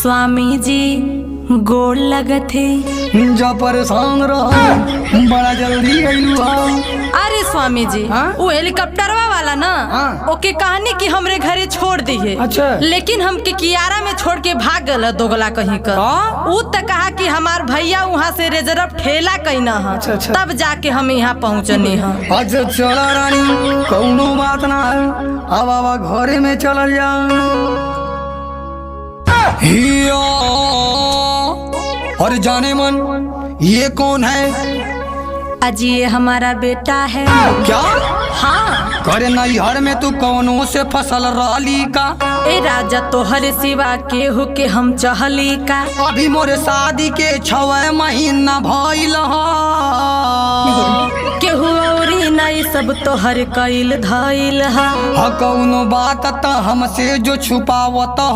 स्वामी जी गोड़ लगत है। जा परेशान रहो, बड़ा जल्दी अइलू हो। अरे स्वामी जी वो हेलीकॉप्टरवा वाला ना ओके कहानी कि हमरे घरे छोड़ दी है। अच्छा। लेकिन हमके कियारा में छोड़ के भाग गल दोगला कहीं का। उ त कहा कि हमार भैया वहाँ से रिजर्व ठेला कहीं है। अच्छा। तब जाके हम यहाँ पहुँचनी है। अच्छा चला रानी, कौनो बात ना है, अब आवा घरे में चल जा। हिया और जाने मन ये कौन है? अजी ये हमारा बेटा है। क्या? हाँ। करे नैहर में तू कौनों से फसल रहली का? ए राजा तोहरे सिवा केहू के हम चहली का। अभी मोरे शादी के 6 महीना भइल ह। केहू औरी नहीं सब तोहर कइल धइल हा। कौनो बात त हमसे जो छुपावत ह।